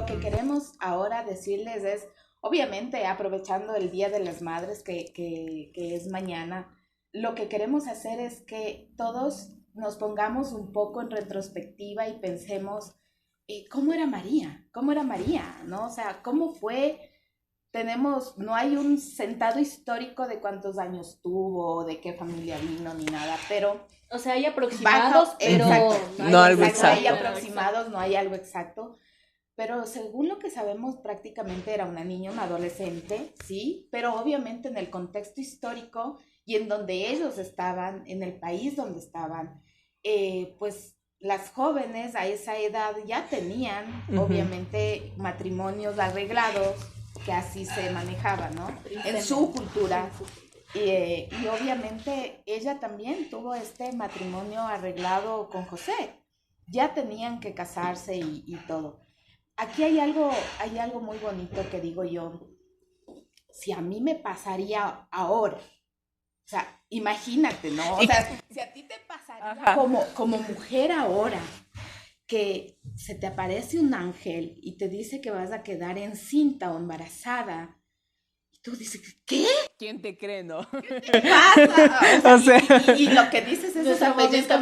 que queremos ahora decirles es, obviamente, aprovechando el Día de las Madres que es mañana, lo que queremos hacer es que todos nos pongamos un poco en retrospectiva y pensemos, ¿cómo era María? ¿No? O sea, ¿cómo fue? No hay un sentado histórico de cuántos años tuvo, de qué familia vino, ni nada, pero o sea, hay aproximados, pero no algo exacto. Hay aproximados, no hay algo exacto. Pero según lo que sabemos, prácticamente era una niña, una adolescente, ¿sí? Pero obviamente en el contexto histórico y en donde ellos estaban, en el país donde estaban, pues las jóvenes a esa edad ya tenían, obviamente, matrimonios arreglados, que así se manejaba, ¿no? En su cultura. Y obviamente ella también tuvo este matrimonio arreglado con José. Ya tenían que casarse y todo. Aquí hay algo muy bonito que digo yo. Si a mí me pasaría ahora, o sea, imagínate, ¿no? O sea, si a ti te pasaría como mujer ahora, que se te aparece un ángel y te dice que vas a quedar encinta o embarazada, y tú dices, ¿qué? ¿Quién te cree, no? ¿Qué te pasa? O sea, y lo que dices es esa belleza.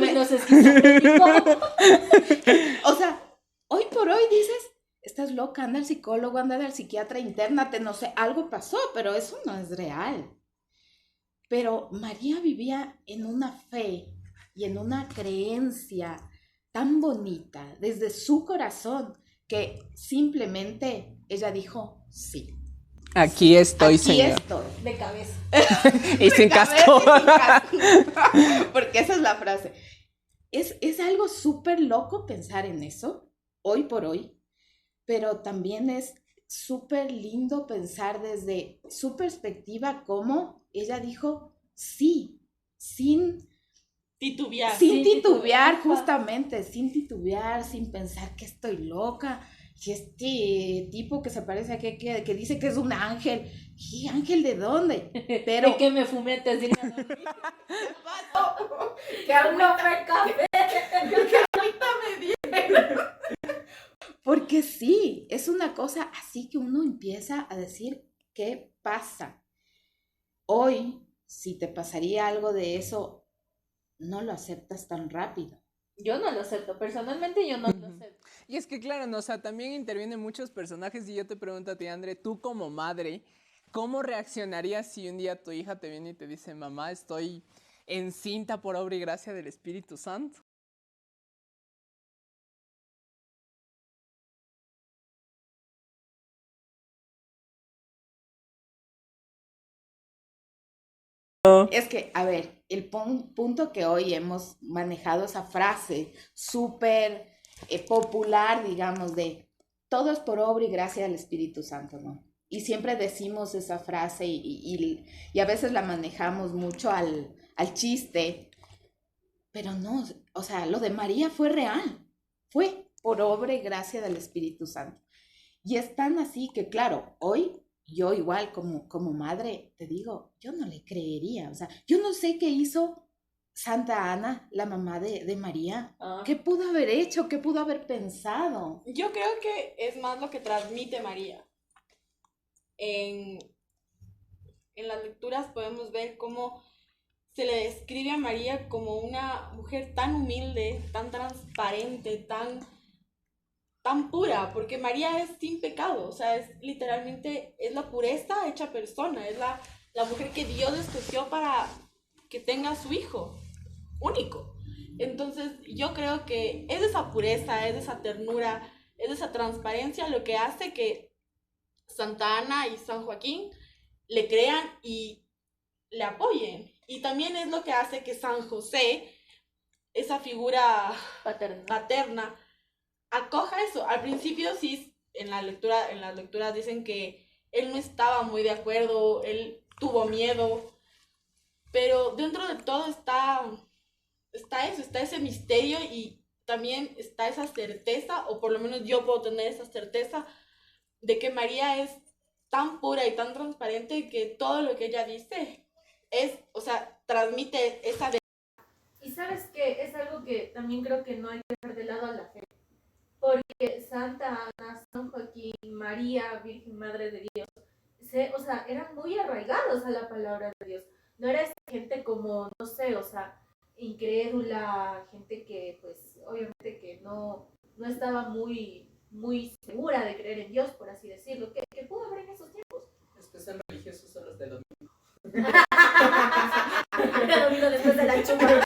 O sea, hoy por hoy dices, estás loca, anda al psicólogo, anda al psiquiatra, intérnate, no sé, algo pasó, pero eso no es real. Pero María vivía en una fe y en una creencia tan bonita desde su corazón que simplemente ella dijo, sí. Aquí estoy, Aquí señor. estoy. De cabeza. Y sin casco. Porque esa es la frase. Es algo súper loco pensar en eso, hoy por hoy, pero también es súper lindo pensar desde su perspectiva cómo ella dijo sí, sin titubear, justamente, sin titubear, sin pensar que estoy loca. Y este tipo que se parece a que dice que es un ángel. ¿Qué ángel de dónde? Pero ¿de qué me fumé antes de irme a dormir? ¿qué pasó? Que aún no fue café. Que ahorita me dieron. Porque sí, es una cosa así que uno empieza a decir, ¿qué pasa? Hoy, si te pasaría algo de eso, no lo aceptas tan rápido. Yo no lo acepto, personalmente yo no lo acepto. Y es que claro, no, o sea, también intervienen muchos personajes y yo te pregunto a ti, André, tú como madre, ¿cómo reaccionarías si un día tu hija te viene y te dice, mamá, estoy encinta por obra y gracia del Espíritu Santo? Es que, a ver, el punto que hoy hemos manejado esa frase súper popular, digamos, de todo es por obra y gracia del Espíritu Santo, ¿no? Y siempre decimos esa frase y a veces la manejamos mucho al chiste, pero no, o sea, lo de María fue real, fue por obra y gracia del Espíritu Santo. Y es tan así que, claro, hoy yo igual como madre, te digo, yo no le creería, o sea, yo no sé qué hizo Santa Ana, la mamá de María. ¿Qué pudo haber hecho? ¿Qué pudo haber pensado? Yo creo que es más lo que transmite María. En las lecturas podemos ver cómo se le describe a María como una mujer tan humilde, tan transparente, tan pura, porque María es sin pecado, o sea, es literalmente, es la pureza hecha persona, es la mujer que Dios escogió para que tenga a su hijo único. Entonces yo creo que es esa pureza, es esa ternura, es esa transparencia lo que hace que Santa Ana y San Joaquín le crean y le apoyen. Y también es lo que hace que San José, esa figura paterna, acoja eso. Al principio sí, en las lecturas dicen que él no estaba muy de acuerdo, él tuvo miedo, pero dentro de todo está eso, está ese misterio y también está esa certeza, o por lo menos yo puedo tener esa certeza de que María es tan pura y tan transparente que todo lo que ella dice es, o sea, transmite esa. Y sabes que es algo que también creo que no hay que dejar de lado a la fe. porque Santa Ana, San Joaquín, María, Virgen Madre de Dios, o sea, eran muy arraigados a la palabra de Dios. No era esa gente como, no sé, o sea, incrédula, gente que, pues, obviamente que no estaba muy segura de creer en Dios, por así decirlo, que pudo haber en esos tiempos. Los que son religiosos son los de domingo. El domingo después de la chupa.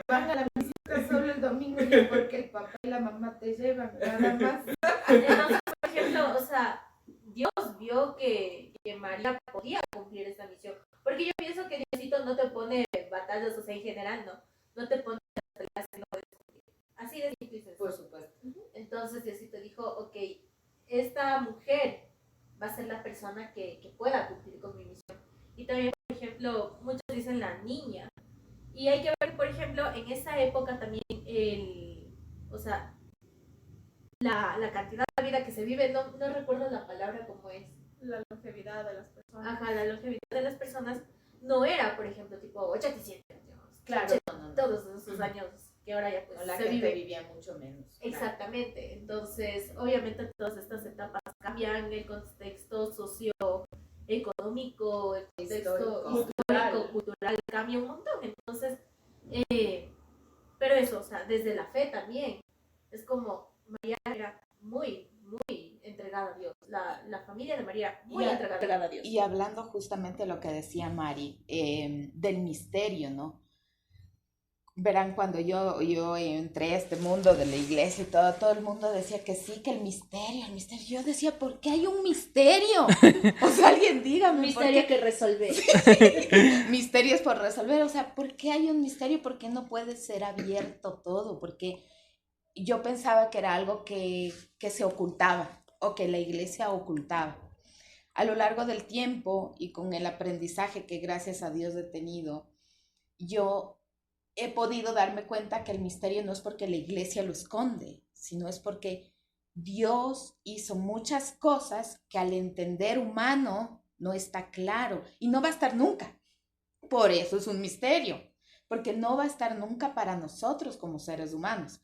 Van a la visita solo el domingo porque el papá y la mamá te llevan, nada más. Entonces, por ejemplo, o sea, Dios vio que María podía cumplir esta misión. Porque yo pienso que Diosito no te pone batallas, o sea, en general, no te pone batallas que no puedes cumplir. Así de simple y sencillo. Por supuesto. Entonces Diosito dijo, ok, esta mujer va a ser la persona que pueda cumplir con mi misión. Y también, por ejemplo, muchos dicen la niña. Y hay que ver, por ejemplo, en esa época también o sea, la cantidad de vida que se vive, no recuerdo la palabra como es. La longevidad de las personas. Ajá, la longevidad de las personas no era, por ejemplo, tipo 87 años. Claro, Todos esos años que ahora ya pues la se gente vive. vivía mucho menos. Exactamente. Entonces, obviamente todas estas etapas cambian, el contexto socioeconómico, el contexto histórico, cultural, cambia un montón. Entonces, pero eso, o sea, desde la fe también, es como María era muy entregada a Dios, la familia de María muy entregada a Dios. Y hablando justamente de lo que decía Mari, del misterio, ¿no? Verán, cuando yo entré a este mundo de la iglesia y todo el mundo decía que sí, que el misterio. Yo decía, ¿por qué hay un misterio? O sea, alguien dígame. Misterio que resolver. Misterios por resolver, o sea, ¿por qué hay un misterio? ¿Por qué no puede ser abierto todo? Porque yo pensaba que era algo que se ocultaba o que la iglesia ocultaba. A lo largo del tiempo y con el aprendizaje que gracias a Dios he tenido, yo he podido darme cuenta que el misterio no es porque la iglesia lo esconde, sino es porque Dios hizo muchas cosas que al entender humano no está claro y no va a estar nunca. Por eso es un misterio, porque no va a estar nunca para nosotros como seres humanos.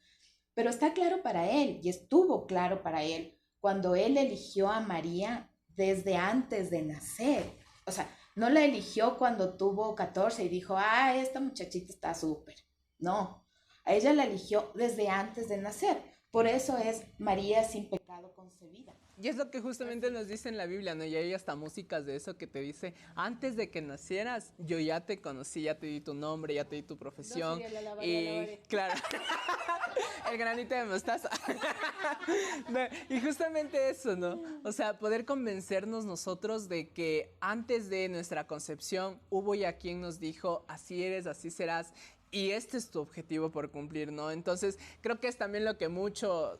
Pero está claro para Él y estuvo claro para Él cuando Él eligió a María desde antes de nacer. O sea, no la eligió cuando tuvo 14 y dijo, esta muchachita está súper. No, a ella la eligió desde antes de nacer. Por eso es María sin pecado concebida. Y es lo que justamente nos dice en la Biblia, ¿no? Y hay hasta músicas de eso que te dice, antes de que nacieras, yo ya te conocí, ya te di tu nombre, ya te di tu profesión. No, la y claro, el granito de mostaza. No, y justamente eso, ¿no? O sea, poder convencernos nosotros de que antes de nuestra concepción hubo ya quien nos dijo, así eres, así serás. Y este es tu objetivo por cumplir, ¿no? Entonces, creo que es también lo que muchos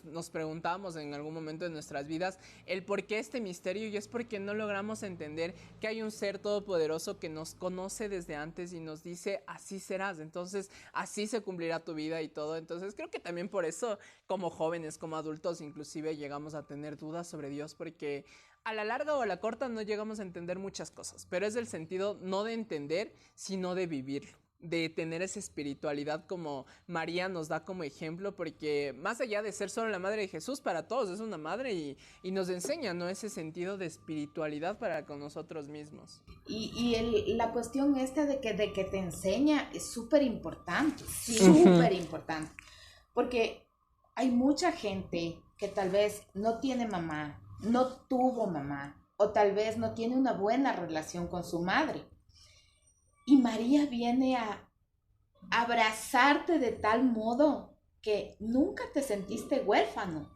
nos preguntamos en algún momento de nuestras vidas, el por qué este misterio, y es porque no logramos entender que hay un ser todopoderoso que nos conoce desde antes y nos dice, así serás, entonces, así se cumplirá tu vida y todo. Entonces, creo que también por eso, como jóvenes, como adultos, inclusive llegamos a tener dudas sobre Dios, porque a la larga o a la corta no llegamos a entender muchas cosas, pero es del sentido no de entender, sino de vivirlo, de tener esa espiritualidad como María nos da como ejemplo, porque más allá de ser solo la madre de Jesús, para todos es una madre y nos enseña, ¿no? Ese sentido de espiritualidad para con nosotros mismos. Y la cuestión esta de que te enseña es súper importante, súper importante, porque hay mucha gente que tal vez no tiene mamá, no tuvo mamá, o tal vez no tiene una buena relación con su madre. Y María viene a abrazarte de tal modo que nunca te sentiste huérfano.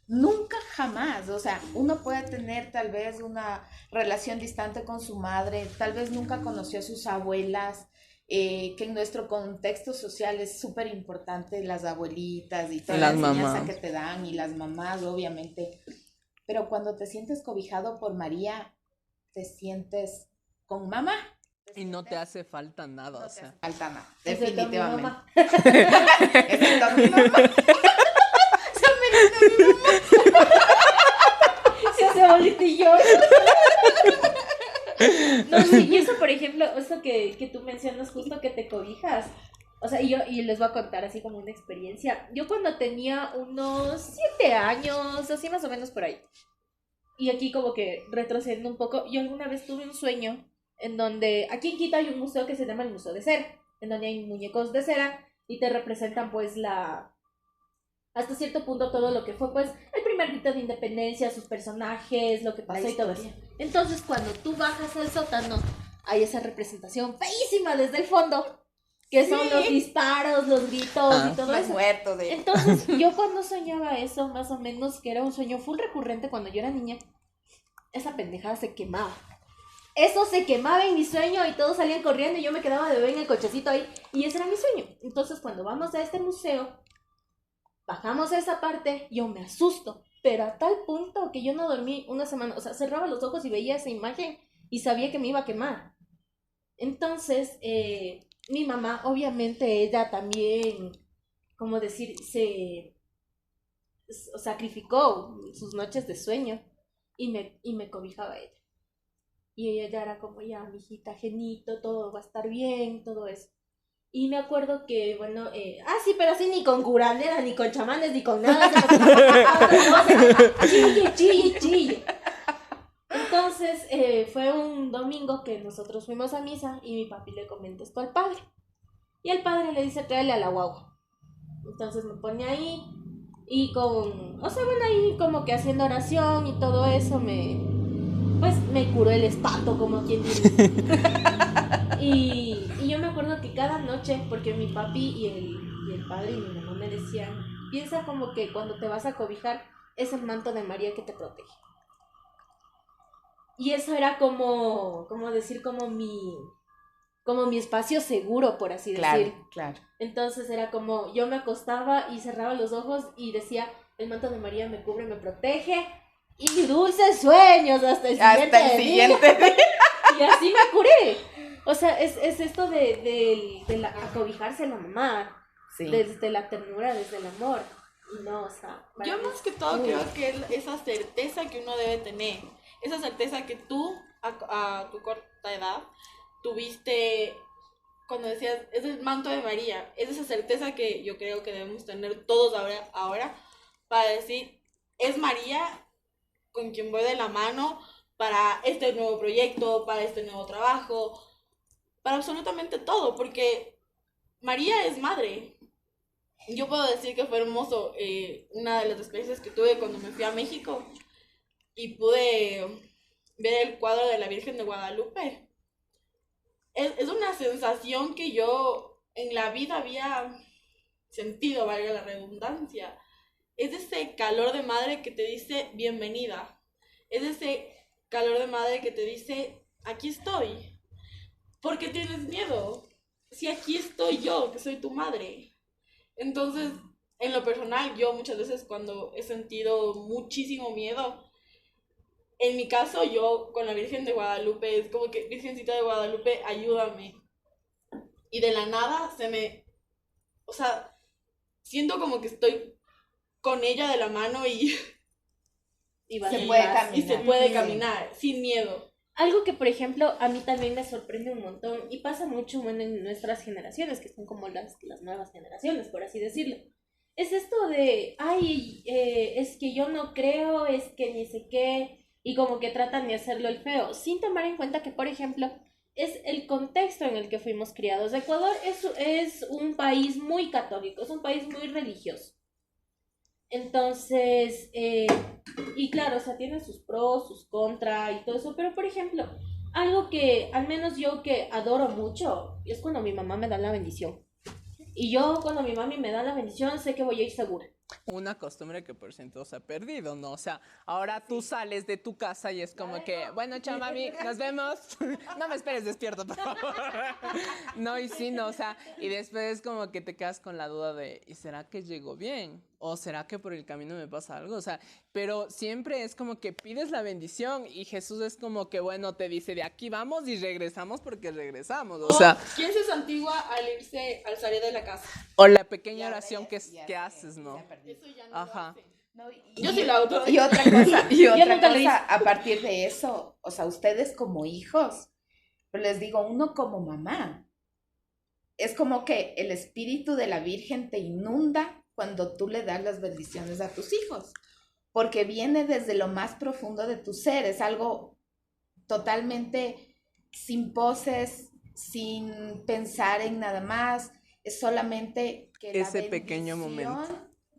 Nunca, jamás. O sea, uno puede tener tal vez una relación distante con su madre, tal vez nunca conoció a sus abuelas, que en nuestro contexto social es súper importante las abuelitas y toda la enseñanza que te dan, y las mamás, obviamente. Pero cuando te sientes cobijado por María, te sientes con mamá. Y no te hace falta nada, No o te sea. hace falta nada, Excepto definitivamente. mi mamá. Excepto mi mamá. Sí, ese abuelito y yo. No, sí, y eso, por ejemplo, eso que tú mencionas justo que te cobijas, O sea, y les voy a contar así como una experiencia. Yo cuando tenía unos 7 años, así más o menos por ahí. Y aquí como que retrocediendo un poco, yo alguna vez tuve un sueño en donde, aquí en Quito hay un museo que se llama el Museo de Cera, en donde hay muñecos de cera y te representan pues hasta cierto punto todo lo que fue pues el primer grito de independencia, sus personajes, lo que pasó y todo eso. Entonces cuando tú bajas al sótano, hay esa representación feísima desde el fondo, que son los disparos, los gritos y todo eso. Muertos Entonces, yo cuando soñaba eso, más o menos, que era un sueño full recurrente cuando yo era niña, esa pendejada se quemaba. Eso se quemaba en mi sueño y todos salían corriendo y yo me quedaba de bebé en el cochecito ahí. Y ese era mi sueño. Entonces, cuando vamos a este museo, bajamos a esa parte, yo me asusto. Pero a tal punto que yo no dormí una semana. O sea, cerraba los ojos y veía esa imagen y sabía que me iba a quemar. Entonces, mi mamá, obviamente, ella también, como decir, sacrificó sus noches de sueño y me cobijaba ella. Y ella ya era como, ya, mijita, genito, todo va a estar bien, todo eso. Y me acuerdo que, bueno, sí, pero así ni con curanderas, ni con chamanes, ni con nada. Chille, chille, chille. Entonces, fue un domingo que nosotros fuimos a misa y mi papi le comentó esto al padre. Y el padre le dice, tráele a la guagua. Entonces me pone ahí y ahí como que haciendo oración y todo eso me curó el espanto, como quien dice. y yo me acuerdo que cada noche, porque mi papi y el padre y mi mamá me decían, piensa como que cuando te vas a cobijar es el manto de María que te protege. Y eso era como mi espacio seguro, por así decir. Claro. Entonces era como, yo me acostaba y cerraba los ojos y decía, el manto de María me cubre, me protege, y dulces sueños hasta el siguiente día. Y así me curé. O sea, es esto de acobijarse a la mamá, sí. Desde la ternura, desde el amor. Y no, o sea, yo más que todo creo que es esa certeza que uno debe tener. Esa certeza que tú, a tu corta edad, tuviste cuando decías, es el manto de María. Es esa certeza que yo creo que debemos tener todos ahora para decir, es María con quien voy de la mano para este nuevo proyecto, para este nuevo trabajo, para absolutamente todo, porque María es madre. Yo puedo decir que fue hermoso una de las experiencias que tuve cuando me fui a México y pude ver el cuadro de la Virgen de Guadalupe. Es una sensación que yo en la vida había sentido, valga la redundancia. Es ese calor de madre que te dice bienvenida. Es ese calor de madre que te dice, aquí estoy. ¿Por qué tienes miedo? Si aquí estoy yo, que soy tu madre. Entonces, en lo personal, yo muchas veces cuando he sentido muchísimo miedo, en mi caso, yo con la Virgen de Guadalupe, es como que, Virgencita de Guadalupe, ayúdame. Y de la nada o sea, siento como que estoy con ella de la mano y se puede caminar sin miedo. Algo que, por ejemplo, a mí también me sorprende un montón y pasa mucho en nuestras generaciones, que son como las nuevas generaciones, por así decirlo. Es esto de, es que yo no creo, es que ni sé qué, y como que tratan de hacerlo el feo, sin tomar en cuenta que, por ejemplo, es el contexto en el que fuimos criados. Ecuador es un país muy católico, es un país muy religioso. Entonces, y claro, o sea, tiene sus pros, sus contras y todo eso, pero por ejemplo, algo que al menos yo que adoro mucho es cuando mi mamá me da la bendición. Y yo cuando mi mami me da la bendición sé que voy a ir segura. Una costumbre que por ciento se ha perdido, ¿no? O sea, ahora tú sales de tu casa y es como que, bueno, chao, mami, nos vemos. No me esperes despierto, por favor. No, y sí, no, o sea, y después es como que te quedas con la duda de, ¿y será que llegó bien? ¿O será que por el camino me pasa algo? O sea, pero siempre es como que pides la bendición y Jesús es como que, bueno, te dice, de aquí vamos y regresamos porque regresamos. O sea, ¿quién se santigua al salir de la casa? O la pequeña oración que haces, ¿no? Eso ya no Ajá. lo hacen. No, yo sí la auto. Y otra cosa, a partir de eso, o sea, ustedes como hijos, pero les digo, uno como mamá, es como que el espíritu de la Virgen te inunda cuando tú le das las bendiciones a tus hijos, porque viene desde lo más profundo de tu ser, es algo totalmente sin poses, sin pensar en nada más, es solamente que ese pequeño momento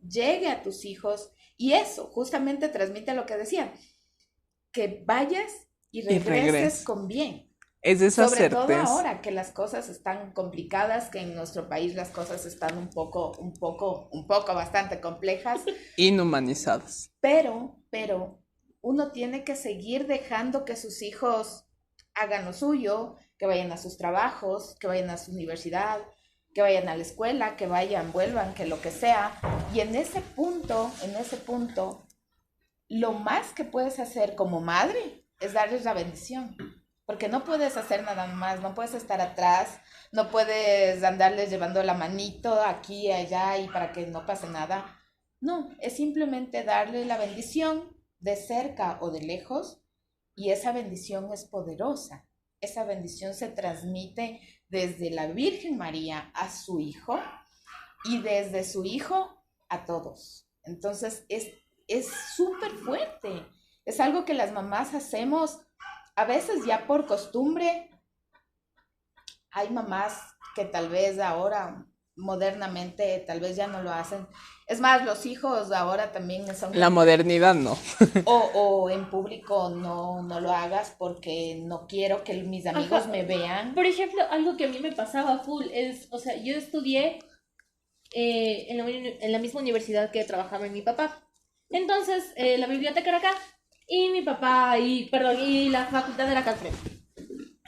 llegue a tus hijos, y eso justamente transmite lo que decían, que vayas y regreses con bien. Es esa Sobre certeza. todo ahora que las cosas están complicadas, que en nuestro país las cosas están un poco bastante complejas. Inhumanizadas. Pero uno tiene que seguir dejando que sus hijos hagan lo suyo, que vayan a sus trabajos, que vayan a su universidad, que vayan a la escuela, que vayan, vuelvan, que lo que sea. Y en ese punto, lo más que puedes hacer como madre es darles la bendición. Porque no puedes hacer nada más, no puedes estar atrás, no puedes andarles llevando la manito aquí y allá y para que no pase nada. No, es simplemente darle la bendición de cerca o de lejos, y esa bendición es poderosa. Esa bendición se transmite desde la Virgen María a su hijo y desde su hijo a todos. Entonces es súper fuerte. Es algo que las mamás hacemos a veces ya por costumbre. Hay mamás que tal vez ahora modernamente tal vez ya no lo hacen. Es más, los hijos ahora también son... La modernidad no. O en público no lo hagas porque no quiero que mis amigos me vean. Por ejemplo, algo que a mí me pasaba full es, o sea, yo estudié en la misma universidad que trabajaba mi papá. Entonces, la biblioteca era acá y mi papá, y la facultad era acá al frente.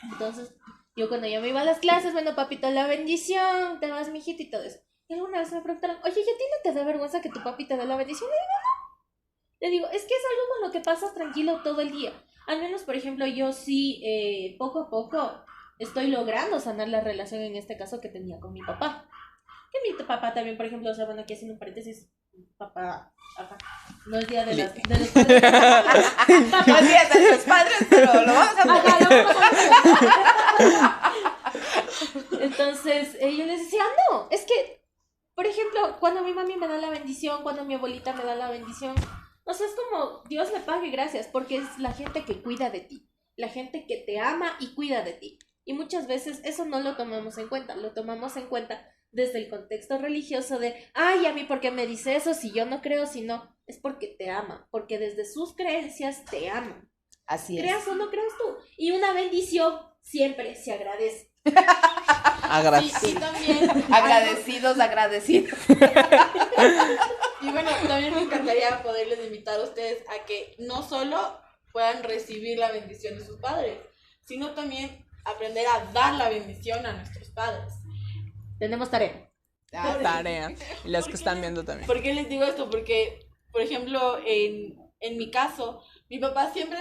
Entonces, yo cuando yo me iba a las clases, bueno, papito, la bendición, te vas, mijito, y todo eso. Y alguna vez me preguntaron, oye, ¿y a ti no te da vergüenza que tu papi te dé la bendición? Le digo, es que es algo con lo que pasas tranquilo todo el día. Al menos, por ejemplo, yo sí, poco a poco, estoy logrando sanar la relación, en este caso, que tenía con mi papá. Que mi papá también, por ejemplo, o sea, bueno, aquí haciendo un paréntesis, papá, ajá, no es día de los padres. No es día de los padres, pero lo vamos a hacer. Ajá, lo vamos a hacer. Entonces, yo les decía, no, es que, por ejemplo, cuando mi mami me da la bendición, cuando mi abuelita me da la bendición, o sea, es como, Dios le pague gracias, porque es la gente que cuida de ti, la gente que te ama y cuida de ti. Y muchas veces eso no lo tomamos en cuenta, lo tomamos en cuenta desde el contexto religioso de, ay, a mí, ¿por qué me dice eso? Si yo no creo, si no, es porque te ama, porque desde sus creencias te aman. Así es. Creas o no creas tú. Y una bendición siempre se agradece. Sí, también. Agradecidos. Y bueno, también me encantaría poderles invitar a ustedes a que no solo puedan recibir la bendición de sus padres, sino también aprender a dar la bendición a nuestros padres. Tenemos tarea. Tarea. Y las que están viendo también. ¿Por qué les digo esto? Porque, por ejemplo, en mi caso, mi papá siempre,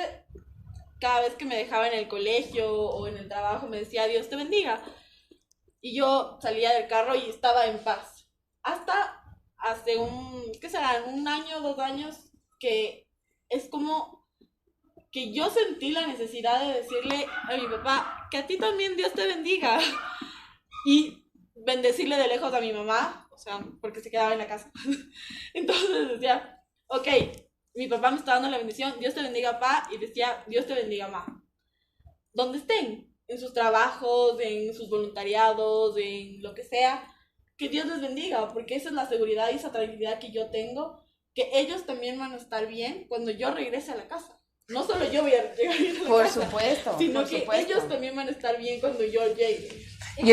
cada vez que me dejaba en el colegio o en el trabajo, me decía, Dios te bendiga. Y yo salía del carro y estaba en paz. Hasta hace ¿qué será? 1 año, 2 años, que es como que yo sentí la necesidad de decirle a mi papá, que a ti también Dios te bendiga. Y bendecirle de lejos a mi mamá, o sea, porque se quedaba en la casa. Entonces decía, ok, mi papá me está dando la bendición, Dios te bendiga, papá, y decía, Dios te bendiga, mamá. Donde estén, en sus trabajos, en sus voluntariados, en lo que sea, que Dios les bendiga, porque esa es la seguridad y esa tranquilidad que yo tengo, que ellos también van a estar bien cuando yo regrese a la casa. No solo yo voy a llegar bien a la Por casa, supuesto. sino por que supuesto. ellos también van a estar bien cuando yo llegue. Y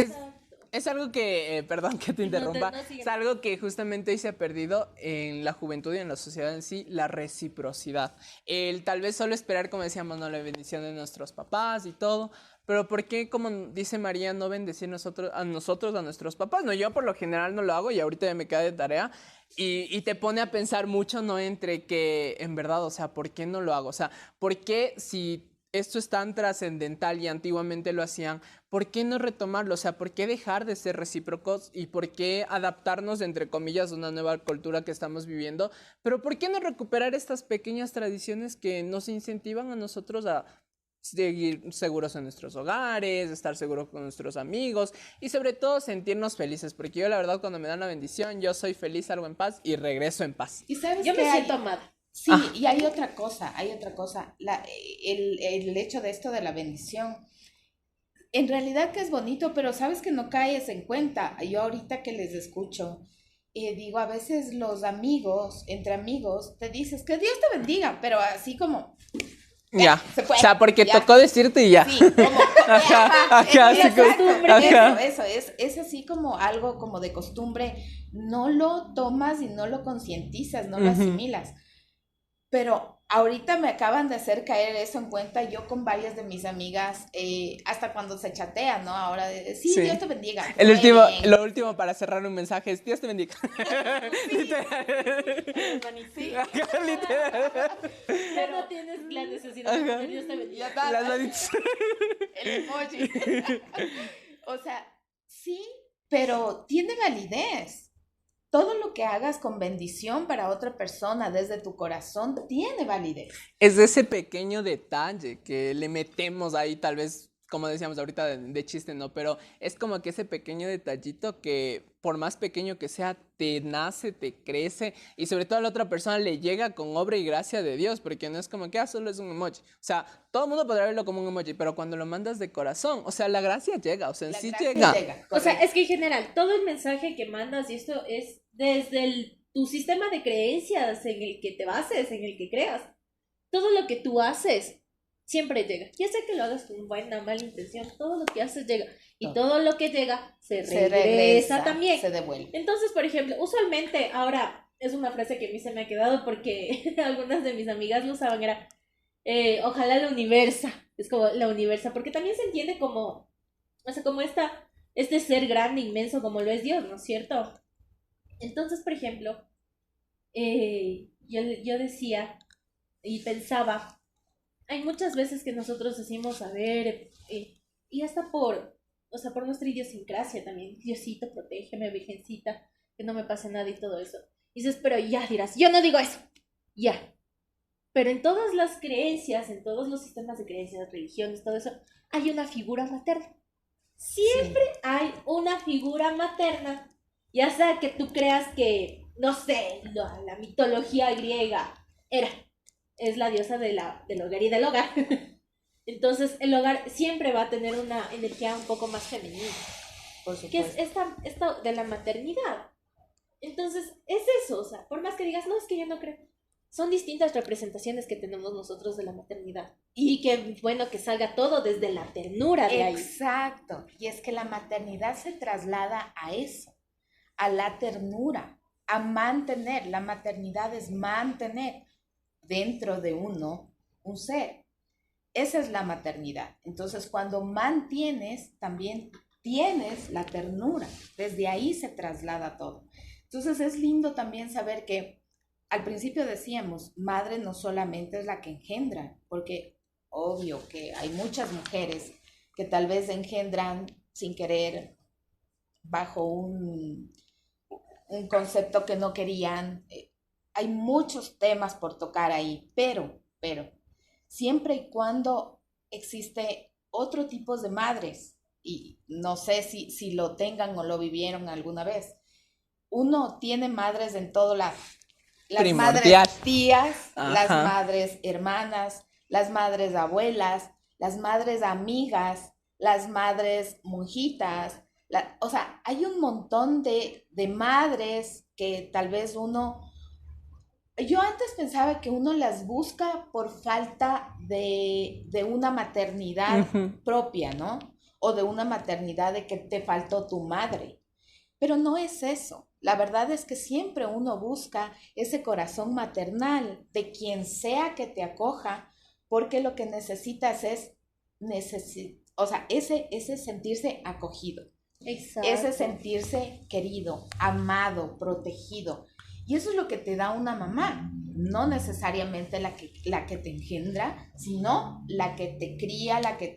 es algo que, perdón que te interrumpa, es algo que justamente hoy se ha perdido en la juventud y en la sociedad en sí, la reciprocidad. El tal vez solo esperar, como decíamos, ¿no?, la bendición de nuestros papás y todo, pero ¿por qué, como dice María, no bendecir a nuestros papás? No, yo por lo general no lo hago y ahorita ya me queda de tarea y te pone a pensar mucho, ¿no?, entre que, en verdad, o sea, ¿por qué no lo hago? O sea, ¿por qué si esto es tan trascendental y antiguamente lo hacían, ¿por qué no retomarlo? O sea, ¿por qué dejar de ser recíprocos y por qué adaptarnos, entre comillas, a una nueva cultura que estamos viviendo? Pero ¿por qué no recuperar estas pequeñas tradiciones que nos incentivan a nosotros a seguir seguros en nuestros hogares, estar seguros con nuestros amigos y sobre todo sentirnos felices, porque yo la verdad cuando me dan la bendición, yo soy feliz, salgo en paz y regreso en paz. Y sabes Yo que me hay, siento amada. sí, y hay otra cosa, el hecho de esto de la bendición. En realidad que es bonito, pero sabes que no caes en cuenta. Yo ahorita que les escucho, digo, a veces los amigos, entre amigos, te dices que Dios te bendiga, pero así como, Ya, se fue, o sea, porque ya. tocó decirte y ya. Sí, como, ajá, así exacto, como- ajá. eso, es así como algo como de costumbre, no lo tomas y no lo concientizas, no lo Ujú. asimilas. Pero ahorita me acaban de hacer caer eso en cuenta, yo con varias de mis amigas, hasta cuando se chatean, ¿no? Ahora, sí, Sí. Dios te bendiga. Muy bien. Lo último para cerrar un mensaje es Dios te bendiga. Literal. Sí. Ajá, literal. Ya no tienes la necesidad de Ajá. poner Dios te bendiga. Ya está. Las manitas. El emoji. O sea, sí, pero tiene validez. Todo lo que hagas con bendición para otra persona desde tu corazón tiene validez. Es ese pequeño detalle que le metemos ahí, tal vez, como decíamos ahorita, de chiste, ¿no? Pero es como que ese pequeño detallito que, por más pequeño que sea, te nace, te crece y sobre todo a la otra persona le llega con obra y gracia de Dios, porque no es como que solo es un emoji. O sea, todo el mundo podrá verlo como un emoji, pero cuando lo mandas de corazón, o sea, la gracia llega, o sea, en La sí gracia llega. O sea, correcto. es que en general, todo el mensaje que mandas, y esto es desde tu sistema de creencias en el que te bases, en el que creas, todo lo que tú haces siempre llega. Ya sea que lo hagas con buena o mala intención, todo lo que haces llega. Y todo lo que llega se regresa también. Se devuelve. Entonces, por ejemplo, usualmente ahora es una frase que a mí se me ha quedado porque algunas de mis amigas lo usaban, era ojalá la universa, es como la universa, porque también se entiende como, o sea, como este ser grande, inmenso como lo es Dios, ¿no es cierto? Entonces, por ejemplo, yo decía y pensaba, hay muchas veces que nosotros decimos, a ver, y hasta o sea, por nuestra idiosincrasia también, Diosito, protégeme, Virgencita, que no me pase nada y todo eso. Y dices, pero ya dirás, yo no digo eso, ya. Pero en todas las creencias, en todos los sistemas de creencias, religiones, todo eso, hay una figura materna. Siempre hay una figura materna. Ya sea que tú creas que, no sé, la mitología griega es la diosa del hogar y del hogar. Entonces el hogar siempre va a tener una energía un poco más femenina, Por que es supuesto. esta de la maternidad. Entonces es eso, o sea, por más que digas, no, es que yo no creo. Son distintas representaciones que tenemos nosotros de la maternidad. Y que bueno que salga todo desde la ternura de ahí. Exacto. Y es que la maternidad se traslada a eso, a la ternura, a mantener. La maternidad es mantener dentro de uno un ser. Esa es la maternidad. Entonces, cuando mantienes, también tienes la ternura. Desde ahí se traslada todo. Entonces, es lindo también saber que al principio decíamos, madre no solamente es la que engendra, porque obvio que hay muchas mujeres que tal vez engendran sin querer bajo un concepto que no querían. Hay muchos temas por tocar ahí, pero, siempre y cuando existe otro tipo de madres, y no sé si lo tengan o lo vivieron alguna vez, uno tiene madres en todo lado. Las Primordial. madres tías, Ajá. las madres hermanas, las madres abuelas, las madres amigas, las madres monjitas. O sea, hay un montón de madres que tal vez yo antes pensaba que uno las busca por falta de una maternidad Ujú. propia, ¿no? O de una maternidad de que te faltó tu madre. Pero no es eso. La verdad es que siempre uno busca ese corazón maternal de quien sea que te acoja, porque lo que necesitas es, o sea, ese sentirse acogido, Exacto. ese sentirse querido, amado, protegido. Y eso es lo que te da una mamá, no necesariamente la que te engendra, sino la que te cría, la que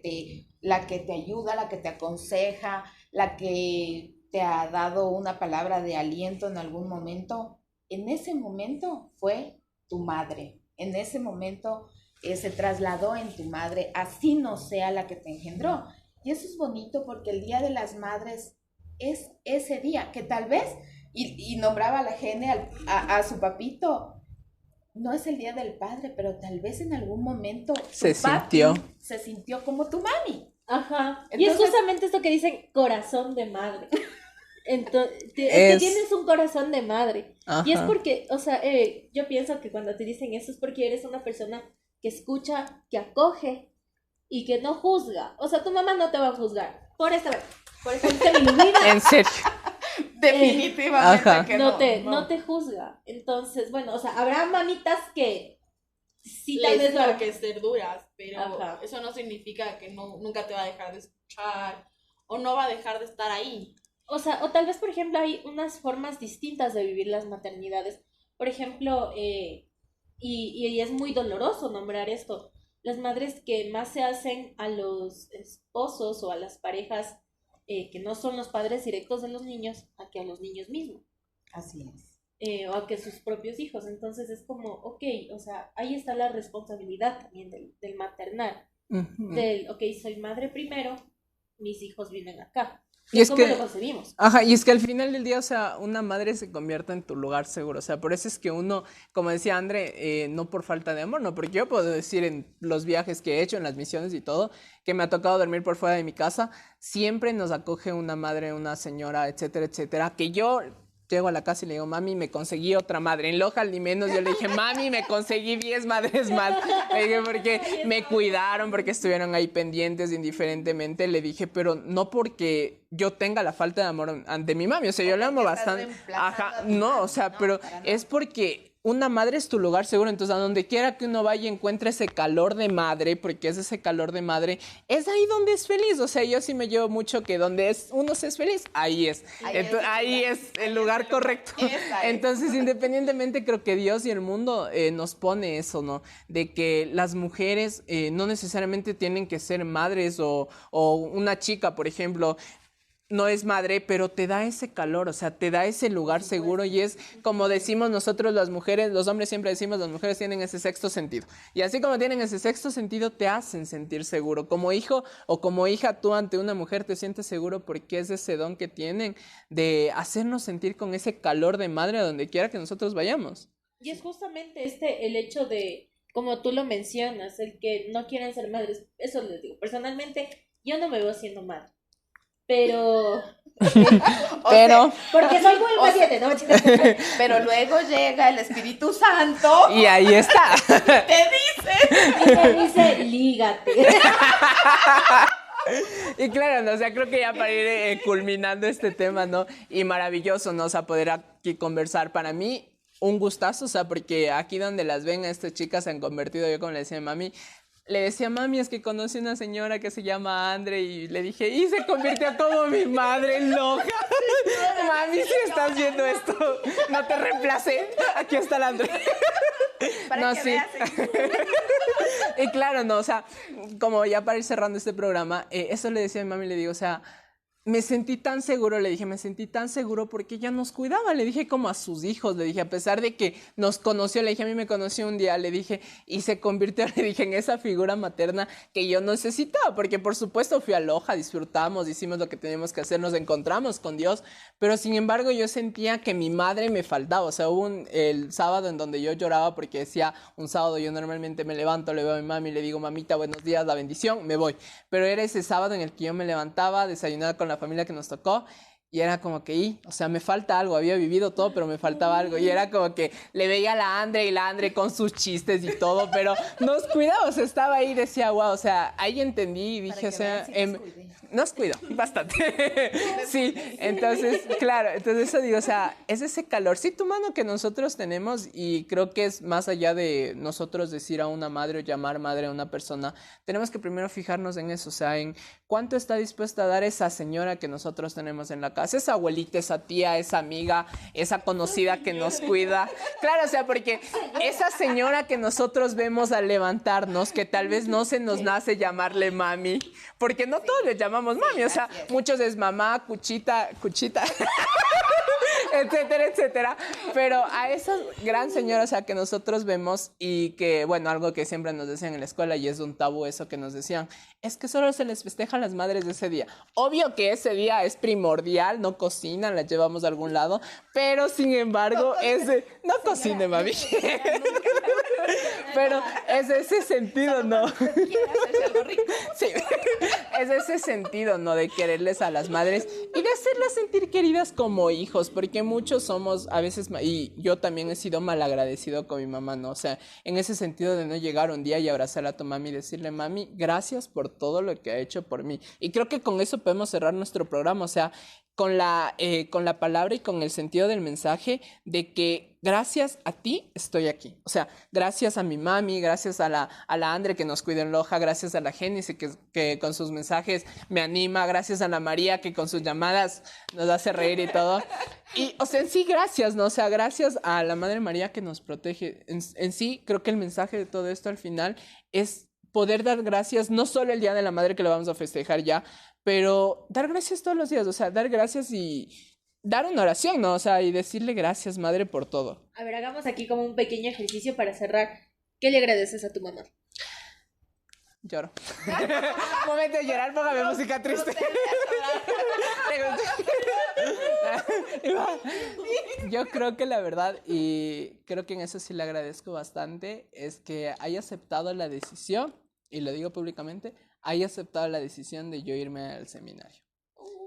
te ayuda, la que te aconseja, la que te ha dado una palabra de aliento en algún momento. En ese momento fue tu madre, en ese momento se trasladó en tu madre, así no sea la que te engendró. Y eso es bonito porque el Día de las Madres es ese día que tal vez, y nombraba a la Gene, a su papito, no es el Día del Padre, pero tal vez en algún momento se sintió como tu mami. Ajá. Entonces, y es justamente esto que dicen corazón de madre. Entonces, es que tienes un corazón de madre. Ajá. Y es porque, o sea, yo pienso que cuando te dicen eso es porque eres una persona que escucha, que acoge y que no juzga. O sea, tu mamá no te va a juzgar. Por esta vez te ilumina. En serio. Definitivamente Ajá. que No te juzga. Entonces, bueno, o sea, habrá mamitas que sí tal les vez tengo lo que ser duras, pero Ajá. eso no significa que nunca te va a dejar de escuchar o no va a dejar de estar ahí. O sea, o tal vez, por ejemplo, hay unas formas distintas de vivir las maternidades. Por ejemplo, y es muy doloroso nombrar esto, las madres que más se hacen a los esposos o a las parejas que no son los padres directos de los niños, a que a los niños mismos. Así es. O a que sus propios hijos. Entonces es como, ok, o sea, ahí está la responsabilidad también del maternal. Del, ok, soy madre primero, mis hijos viven acá. Y es ¿Cómo que, lo concebimos? ajá, y es que al final del día, o sea, una madre se convierte en tu lugar seguro, o sea, por eso es que uno, como decía André, no por falta de amor, no, porque yo puedo decir en los viajes que he hecho, en las misiones y todo, que me ha tocado dormir por fuera de mi casa, siempre nos acoge una madre, una señora, etcétera, etcétera, que yo llego a la casa y le digo, mami, me conseguí otra madre. En Loja, ni menos, yo le dije, mami, me conseguí 10 madres más. Le dije, porque me cuidaron, porque estuvieron ahí pendientes indiferentemente. Le dije, pero no porque yo tenga la falta de amor ante mi mami. O sea, yo le amo bastante. Ajá, no, o sea, pero es porque una madre es tu lugar seguro, entonces a donde quiera que uno vaya y encuentre ese calor de madre, porque es ese calor de madre, es ahí donde es feliz. O sea, yo sí me llevo mucho que donde uno se es feliz, ahí es. Entonces, ahí es el lugar correcto. Entonces, independientemente, creo que Dios y el mundo nos pone eso, ¿no? De que las mujeres no necesariamente tienen que ser madres o una chica, por ejemplo, no es madre, pero te da ese calor, o sea, te da ese lugar seguro y es como decimos nosotros las mujeres, los hombres siempre decimos, las mujeres tienen ese sexto sentido. Y así como tienen ese sexto sentido, te hacen sentir seguro. Como hijo o como hija, tú ante una mujer te sientes seguro porque es ese don que tienen de hacernos sentir con ese calor de madre a donde quiera que nosotros vayamos. Y es justamente el hecho de, como tú lo mencionas, el que no quieren ser madres. Eso les digo, personalmente, yo no me veo siendo madre. Pero porque soy muy paciente, ¿no? Pero luego llega el Espíritu Santo y ahí está. Te dice, lígate. Y claro, ¿no? O sea, creo que ya para ir culminando este tema, ¿no? Y maravilloso, ¿no? O sea, poder aquí conversar. Para mí, un gustazo, o sea, porque aquí donde las ven, estas chicas se han convertido, yo como le decía a mami, le decía, mami, es que conocí una señora que se llama Andre y le dije, y se convirtió como mi madre loca. Mami, si estás viendo esto, no te reemplacé. Aquí está la Andre. Para no, que sí. veas. Y claro, no, o sea, como ya para ir cerrando este programa, eso le decía a mi mami, le digo, o sea, me sentí tan seguro, le dije, me sentí tan seguro porque ella nos cuidaba, le dije como a sus hijos, le dije, a pesar de que nos conoció, le dije, a mí me conoció un día, le dije, y se convirtió, le dije, en esa figura materna que yo necesitaba, porque por supuesto fui a Loja, disfrutamos, hicimos lo que teníamos que hacer, nos encontramos con Dios, pero sin embargo yo sentía que mi madre me faltaba, o sea, hubo el sábado en donde yo lloraba porque decía, un sábado yo normalmente me levanto, le veo a mi mami, le digo, mamita, buenos días, la bendición, me voy, pero era ese sábado en el que yo me levantaba, desayunaba con la familia que nos tocó y era como que, o sea, me falta algo, había vivido todo, pero me faltaba algo y era como que le veía a la Andre con sus chistes y todo, pero nos cuidaba, o sea, estaba ahí y decía, wow, o sea, ahí entendí y dije, o sea, nos cuido bastante. Sí, entonces, claro, entonces eso digo, o sea, es ese calorcito humano que nosotros tenemos y creo que es más allá de nosotros decir a una madre o llamar madre a una persona, tenemos que primero fijarnos en eso, o sea, en cuánto está dispuesta a dar esa señora que nosotros tenemos en la casa, esa abuelita, esa tía, esa amiga, esa conocida que nos cuida. Claro, o sea, porque esa señora que nosotros vemos al levantarnos, que tal vez no se nos nace llamarle mami, porque no todos le llamamos mami, o sea, muchos es mamá, cuchita, etcétera, etcétera. Pero a esa gran señora, o sea, que nosotros vemos y que, bueno, algo que siempre nos decían en la escuela y es un tabú eso que nos decían, es que solo se les festeja a las madres de ese día. Obvio que ese día es primordial, no cocinan, las llevamos a algún lado, pero sin embargo, no cocine, mami. Pero es ese sentido, ¿no? Sí, es ese sentido, ¿no? De quererles a las madres y de hacerlas sentir queridas como hijos, porque muchos somos a veces, y yo también he sido malagradecido con mi mamá, ¿no? O sea, en ese sentido de no llegar un día y abrazar a tu mami y decirle, mami, gracias por todo lo que ha hecho por mí. Y creo que con eso podemos cerrar nuestro programa, o sea, con la palabra y con el sentido del mensaje de que gracias a ti estoy aquí. O sea, gracias a mi mami, gracias a la Andre que nos cuida en Loja, gracias a la Génesis que con sus mensajes me anima, gracias a la María que con sus llamadas nos hace reír y todo. Y, o sea, en sí, gracias, ¿no? O sea, gracias a la Madre María que nos protege. En sí, creo que el mensaje de todo esto al final es poder dar gracias, no solo el Día de la Madre que lo vamos a festejar ya, pero dar gracias todos los días, o sea, dar gracias y dar una oración, ¿no? O sea, y decirle gracias, madre, por todo. A ver, hagamos aquí como un pequeño ejercicio para cerrar. ¿Qué le agradeces a tu mamá? Lloro. Momento de llorar, póngame música triste. Yo creo que la verdad, y creo que en eso sí le agradezco bastante, es que haya aceptado la decisión, y lo digo públicamente, haya aceptado la decisión de yo irme al seminario.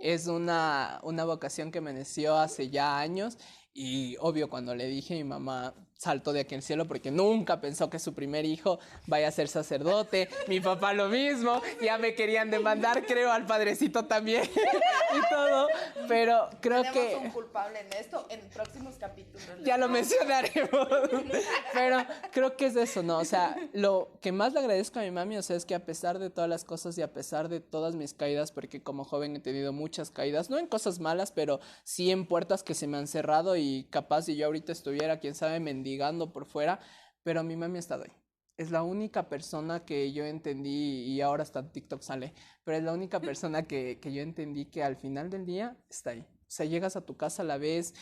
Es una vocación que me nació hace ya años y obvio cuando le dije mi mamá saltó de aquí al cielo porque nunca pensó que su primer hijo vaya a ser sacerdote. Mi papá lo mismo, ya me querían demandar, creo, al padrecito también y todo, pero creo que... Tenemos un culpable en esto, en próximos capítulos. Ya lo mencionaremos, pero creo que es eso, ¿no? O sea, lo que más le agradezco a mi mami, o sea, es que a pesar de todas las cosas y a pesar de todas mis caídas, porque como joven he tenido muchas caídas, no en cosas malas, pero sí en puertas que se me han cerrado y capaz si yo ahorita estuviera, quién sabe, mendigando por fuera, pero mi mami ha estado ahí. Es la única persona que yo entendí, y ahora hasta en TikTok sale, pero es la única persona que yo entendí que al final del día está ahí. O sea, llegas a tu casa, la ves,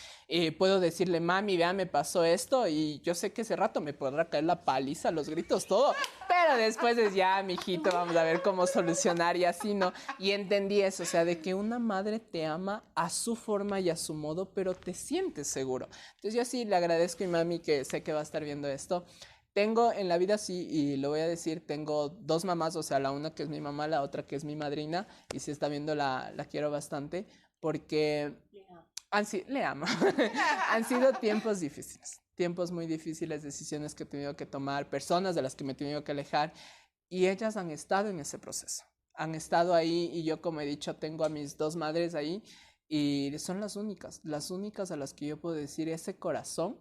puedo decirle, mami, vea, me pasó esto, y yo sé que ese rato me podrá caer la paliza, los gritos, todo, pero después es ya, mijito, vamos a ver cómo solucionar y así, ¿no? Y entendí eso, o sea, de que una madre te ama a su forma y a su modo, pero te sientes seguro. Entonces yo sí le agradezco a mi mami, que sé que va a estar viendo esto. Tengo en la vida, sí, y lo voy a decir, tengo dos mamás, o sea, la una que es mi mamá, la otra que es mi madrina, y si está viendo la quiero bastante, porque le amo. Han sido tiempos difíciles, tiempos muy difíciles, decisiones que he tenido que tomar, personas de las que me he tenido que alejar, y ellas han estado en ese proceso, han estado ahí, y yo, como he dicho, tengo a mis dos madres ahí, y son las únicas a las que yo puedo decir, ese corazón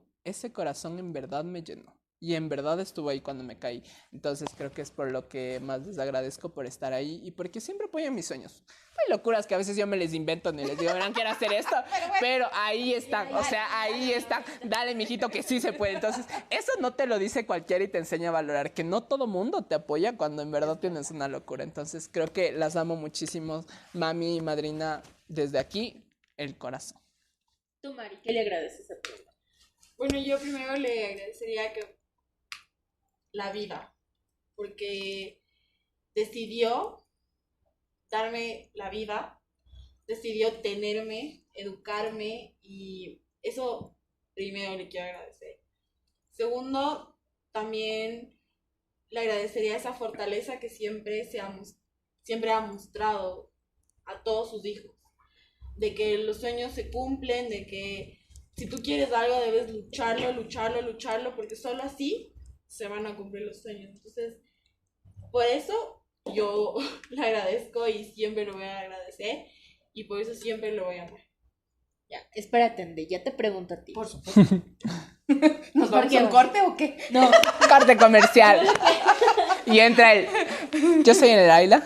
en verdad me llenó. Y en verdad estuvo ahí cuando me caí. Entonces creo que es por lo que más les agradezco por estar ahí y porque siempre apoyan mis sueños. Hay locuras que a veces yo me les invento ni les digo, verán, quiero hacer esto. Pero ahí están, o sea, ahí están. Dale, mijito, que sí se puede. Entonces, eso no te lo dice cualquiera y te enseña a valorar que no todo mundo te apoya cuando en verdad tienes una locura. Entonces, creo que las amo muchísimo, mami y madrina, desde aquí, el corazón. Tú, Mari, ¿qué le agradeces a tu mamá? Bueno, yo primero le agradecería que la vida, porque decidió darme la vida, decidió tenerme, educarme, y eso primero le quiero agradecer. Segundo, también le agradecería esa fortaleza que siempre ha mostrado a todos sus hijos, de que los sueños se cumplen, de que si tú quieres algo debes lucharlo, porque solo así se van a cumplir los sueños. Entonces, por eso yo le agradezco y siempre lo voy a agradecer, y por eso siempre lo voy a amar. Ya, espérate, Andy, ya te pregunto a ti. Por supuesto. ¿Nos vamos a un corte o qué? No. Corte comercial. Y entra el... Yo soy en el Ayla.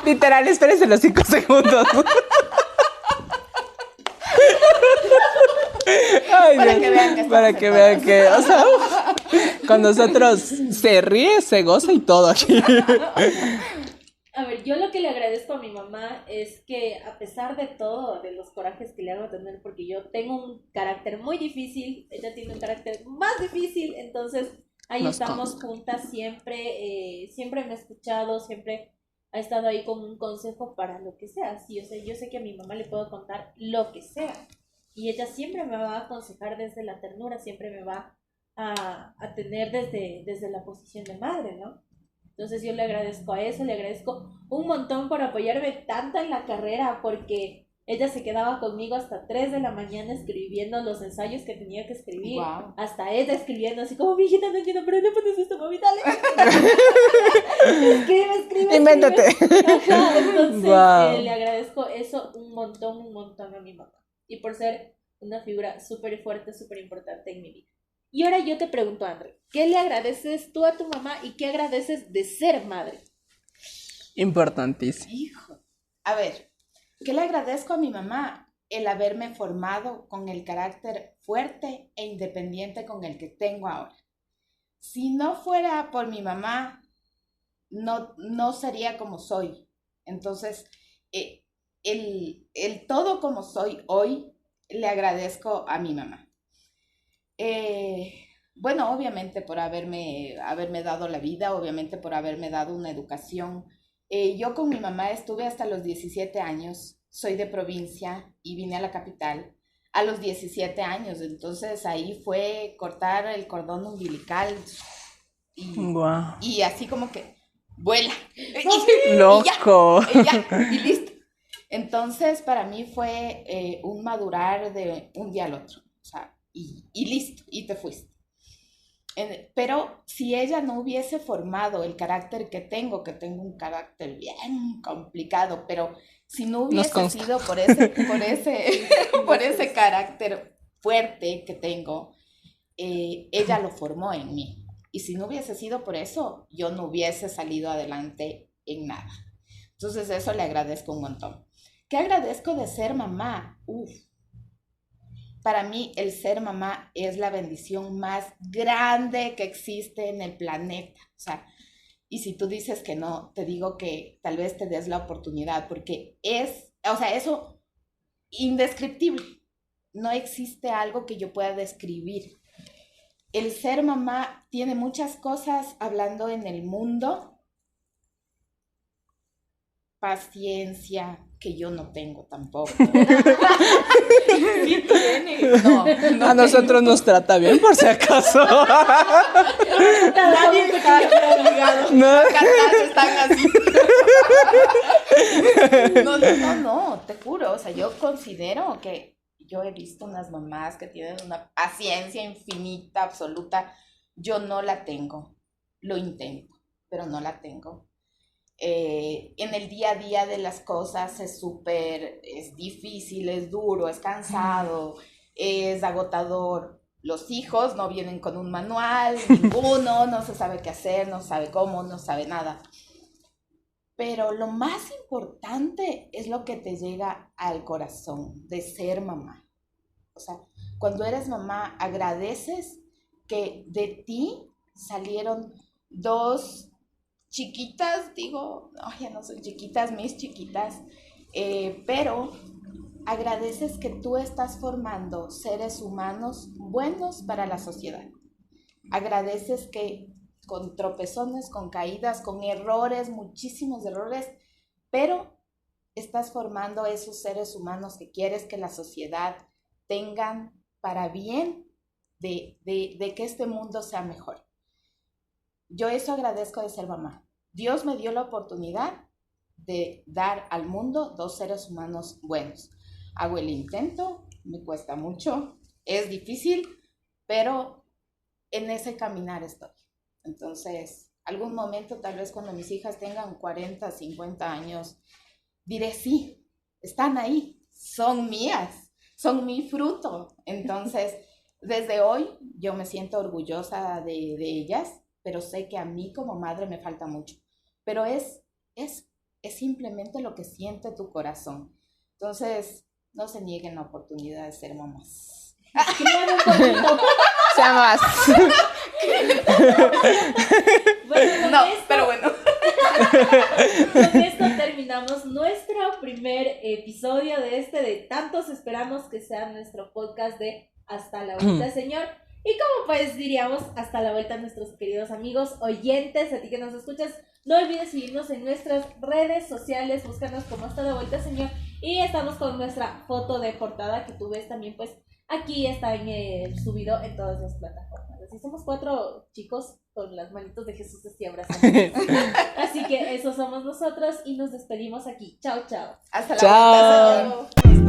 Literal, espérense los 5 segundos. Ay, para que vean que, o sea, con nosotros se ríe, se goza y todo aquí. A ver, yo lo que le agradezco a mi mamá es es que a pesar de todo, de los corajes que le hago tener, porque yo tengo un carácter muy difícil, ella tiene un carácter más difícil, entonces ahí estamos juntas siempre, siempre me ha escuchado, siempre ha estado ahí como un consejo para lo que sea. Sí, o sea, yo sé que a mi mamá le puedo contar lo que sea y ella siempre me va a aconsejar desde la ternura, siempre me va a tener desde la posición de madre, ¿no? Entonces yo le agradezco a eso, le agradezco un montón por apoyarme tanto en la carrera, porque ella se quedaba conmigo hasta 3 de la mañana escribiendo los ensayos que tenía que escribir. Wow. Hasta ella escribiendo así como, mi hijita, no entiendo, pero no pones esto, mami, dale. escribe. Invéntate. Ajá, entonces Wow. le agradezco eso un montón a mi mamá. Y por ser una figura súper fuerte, súper importante en mi vida. Y ahora yo te pregunto, André, ¿qué le agradeces tú a tu mamá y qué agradeces de ser madre? Importantísimo. Hijo. A ver, ¿qué le agradezco a mi mamá? El haberme formado con el carácter fuerte e independiente con el que tengo ahora. Si no fuera por mi mamá, no sería como soy. Entonces, el todo como soy hoy, le agradezco a mi mamá. Bueno, obviamente por haberme dado la vida, obviamente por haberme dado una educación. Yo con mi mamá estuve hasta los 17 años, soy de provincia y vine a la capital a los 17 años, entonces ahí fue cortar el cordón umbilical Wow. y así como que vuela. Loco. Y listo. Entonces para mí fue un madurar de un día al otro, o sea, y listo, y te fuiste. Pero si ella no hubiese formado el carácter que tengo un carácter bien complicado, pero si no hubiese sido por ese carácter fuerte que tengo, ella lo formó en mí. Y si no hubiese sido por eso, yo no hubiese salido adelante en nada. Entonces eso le agradezco un montón. ¿Qué agradezco de ser mamá? Para mí el ser mamá es la bendición más grande que existe en el planeta. O sea, y si tú dices que no, te digo que tal vez te des la oportunidad, porque eso indescriptible. No existe algo que yo pueda describir. El ser mamá tiene muchas cosas hablando en el mundo. Paciencia, que yo no tengo tampoco. Sí tiene. No, A nosotros nos trata bien, por si acaso. Nadie está aquí obligado. No. Cartas están así. No, te juro. O sea, yo considero que yo he visto unas mamás que tienen una paciencia infinita, absoluta. Yo no la tengo. Lo intento, pero no la tengo. En el día a día de las cosas es difícil, es duro, es cansado, es agotador. Los hijos no vienen con un manual, ninguno, no se sabe qué hacer, no sabe cómo, no sabe nada. Pero lo más importante es lo que te llega al corazón de ser mamá. O sea, cuando eres mamá, agradeces que de ti salieron 2 chiquitas, digo, no, ya no son chiquitas, mis chiquitas, pero agradeces que tú estás formando seres humanos buenos para la sociedad. Agradeces que con tropezones, con caídas, con errores, muchísimos errores, pero estás formando esos seres humanos que quieres que la sociedad tengan para bien de que este mundo sea mejor. Yo eso agradezco de ser mamá. Dios me dio la oportunidad de dar al mundo 2 seres humanos buenos. Hago el intento, me cuesta mucho, es difícil, pero en ese caminar estoy. Entonces, algún momento, tal vez cuando mis hijas tengan 40, 50 años, diré sí, están ahí, son mías, son mi fruto. Entonces, desde hoy yo me siento orgullosa de ellas, pero sé que a mí como madre me falta mucho. Pero es simplemente lo que siente tu corazón. Entonces, no se nieguen la oportunidad de ser mamás. Escriban un poquito. Sea más. Bueno, No, pero bueno. Con esto terminamos nuestro primer episodio de tantos esperamos que sea nuestro podcast de Hasta la Vuelta, Señor. Y como pues diríamos, hasta la vuelta nuestros queridos amigos oyentes, a ti que nos escuchas, no olvides seguirnos en nuestras redes sociales, búscanos como Hasta la Vuelta, Señor. Y estamos con nuestra foto de portada que tú ves también, pues aquí está subido en todas las plataformas. Así somos 4 chicos con las manitos de Jesús así abrazando. Así que eso somos nosotros y nos despedimos aquí. Chao, chao. Hasta la Chao. vuelta, señor.